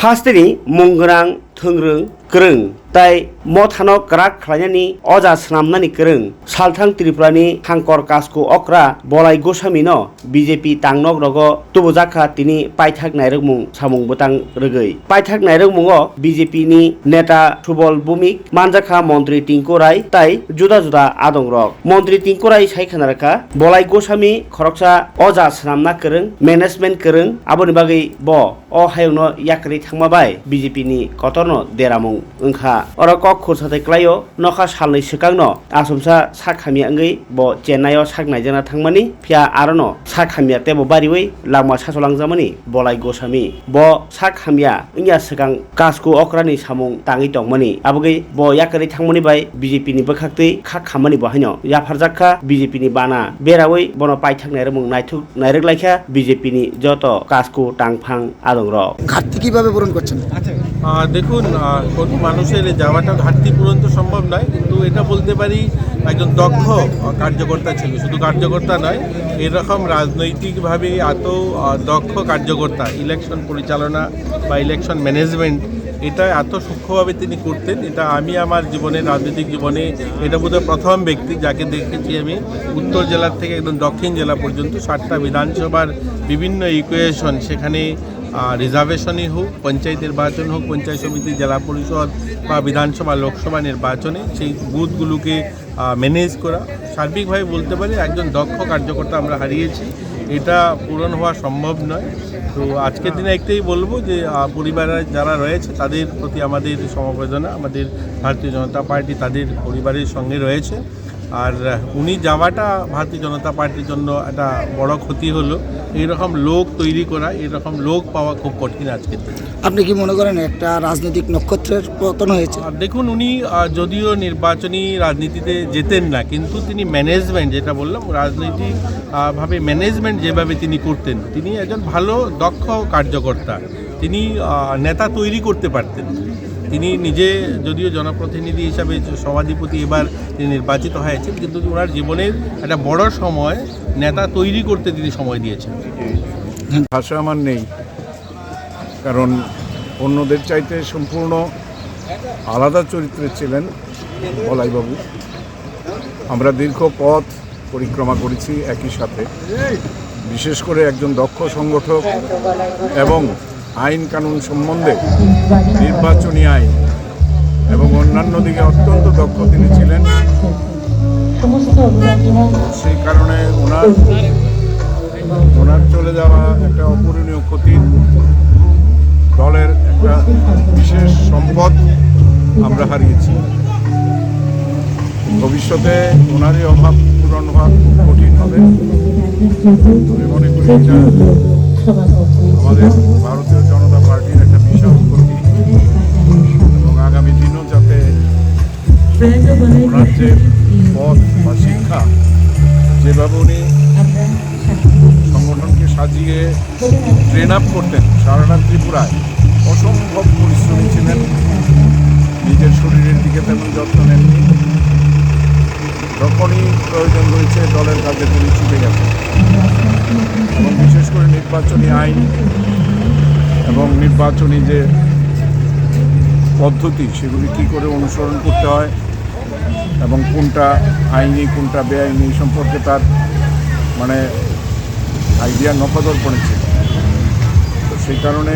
हास्टेनि मुंगोनां थोंग्रों गोरों ताई मथानो ग्राक खालायनायनि अजा स्नामनानि गोरों सालथां त्रिपुरानि हांकर कासको अक्रा बलाय गोस्वामीनो बीजेपी तांनक रगो तुबुजाखा तिनि पाइथाक नायरगमुं सामुं बोतां रगै पाइथाक नायरगमुंगो बीजेपी नि नेता सुबल भूमिक मानजाखा मंत्री टिंकु राय ताई जुदा जुदा आदं रक मंत्री टिंकु राय सायखानारखा बलाय गोस्वामी खरकसा अजा स्नामना गोरों मैनेजमेंट गोरों आबोनि बागै ब अ हायंनो याकरि थांमाबाय बीजेपी नि कतरनो देरामुं ओंखा अरक खुरसाथै क्लायो नखा सालनै सिगांनो आसमसा साखामिया अंगै ब चेन्नाइयाव सागनायजना थांमानि फिया आरनो साखामिया तेबो बारिवै लामा सासलांजामानि बलाय गोस्वामी ब साखामिया इंया सिगां कासको अक्रानि सामुं ताङै दंमानि आबगै ब याकरि थांमानि बाय बीजेपी नि बखाक्तै खाखामानि बहायनो याफारजाखा बीजेपी नि बाना बेरावै बनो पाइथाक नायरमुं नायथुक नायरगलायखा बीजेपी नि যত কাজকো টাংফাং আদং র ঘাটতি কিভাবে পূরণ করছেন? দেখুন, কোন মানুষের যাওয়াটা ঘাটতি পূরণ তো সম্ভব নয়, কিন্তু এটা বলতে পারি একজন দক্ষ কার্যকর্তা ছিল। শুধু কার্যকর্তা নয়, এরকম রাজনৈতিকভাবে এত দক্ষ কার্যকর্তা ইলেকশন পরিচালনা বা ইলেকশন ম্যানেজমেন্ট এটা এত সূক্ষ্মভাবে তিনি করতেন। এটা আমি আমার জীবনে রাজনৈতিক জীবনে এটা বোধহয় প্রথম ব্যক্তি যাকে দেখেছি আমি উত্তর জেলার থেকে একদম দক্ষিণ জেলা পর্যন্ত 7টা বিধানসভার বিভিন্ন ইকুয়েশন, সেখানে রিজার্ভেশনই হোক, পঞ্চায়েত নির্বাচন হোক, পঞ্চায়েত সমিতি, জেলা পরিষদ বা বিধানসভা লোকসভা নির্বাচনে সেই বুথগুলোকে ম্যানেজ করা, সার্বিকভাবে বলতে পারি একজন দক্ষ কার্যকর্তা আমরা হারিয়েছি। এটা পূরণ হওয়া সম্ভব নয়। তো আজকের দিনে একটাই বলবো যে পরিবারে যারা রয়েছে তাদের প্রতি আমাদের সমবেদনা, আমাদের ভারতীয় জনতা পার্টি তাদের পরিবারের সঙ্গে রয়েছে। আর উনি যাওয়াটা ভারতীয় জনতা পার্টির জন্য একটা বড় ক্ষতি হলো। এইরকম লোক তৈরি করা, এরকম লোক পাওয়া খুব কঠিন আজকের দিনে। আপনি কি মনে করেন একটা রাজনৈতিক নক্ষত্রের পতন হয়েছে? দেখুন, উনি যদিও নির্বাচনী রাজনীতিতে যেতেন না, কিন্তু তিনি ম্যানেজমেন্ট, যেটা বললাম রাজনৈতিক ভাবে ম্যানেজমেন্ট যেভাবে তিনি করতেন, তিনি একজন ভালো দক্ষ কার্যকর্তা। তিনি নেতা তৈরি করতে পারতেন। তিনি নিজে যদিও জনপ্রতিনিধি হিসাবে সভাধিপতি এবার তিনি নির্বাচিত হয়েছেন, কিন্তু ওনার জীবনের একটা বড় সময় নেতা তৈরি করতে তিনি সময় দিয়েছেন। ভাষা আমার নেই, কারণ অন্যদের চাইতে সম্পূর্ণ আলাদা চরিত্রে ছিলেন বলাইবাবু। আমরা দীর্ঘ পথ পরিক্রমা করেছি একই সাথে। বিশেষ করে একজন দক্ষ সংগঠক এবং আইন কানুন সম্বন্ধে, নির্বাচনী আইন এবং অন্যান্য দিকে অত্যন্ত দক্ষ তিনি ছিলেন। সেই কারণে ওনার চলে যাওয়া একটা অপূরণীয় ক্ষতি। দলের একটা বিশেষ সম্পদ আমরা হারিয়েছি। ভবিষ্যতে ওনারই অভাব পূরণ হওয়া খুব কঠিন হবে। আমি মনে করি এটা আমাদের ভারতীয় জনতা পার্টির একটা বিশাল ক্ষতি, এবং আগামী দিনও যাতে ওনার যে পথ বা শিক্ষা, যেভাবে উনি সংগঠনকে সাজিয়ে ট্রেন আপ করতেন সারাটা ত্রিপুরায়, অসম্ভব পরিশ্রমী ছিলেন। নিজের শরীরের দিকে তেমন যত্ন নেননি। যখনই প্রয়োজন হয়েছে দলের কাজে তিনি ছুটে গেছেন, এবং বিশেষ করে নির্বাচনী আইন এবং নির্বাচনী যে পদ্ধতি, সেগুলি কী করে অনুসরণ করতে হয় এবং কোনটা আইনি কোনটা বেআইনি সম্পর্কে তার আইডিয়া নখদর্পণে ছিল। তো সেই কারণে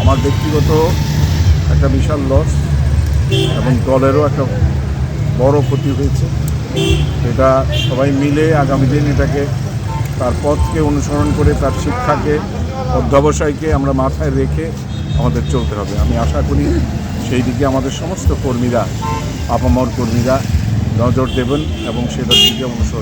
আমার ব্যক্তিগত একটা বিশাল লস এবং দলেরও একটা বড় ক্ষতি হয়েছে। এটা সবাই মিলে আগামী দিন এটাকে তার পথকে অনুসরণ করে, তার শিক্ষাকে, অধ্যবসায়কে আমরা মাথায় রেখে আমাদের চলতে হবে। আমি আশা করি সেই দিকে আমাদের সমস্ত কর্মীরা, আপামর কর্মীরা নজর দেবেন এবং সেটার দিকে অনুসরণ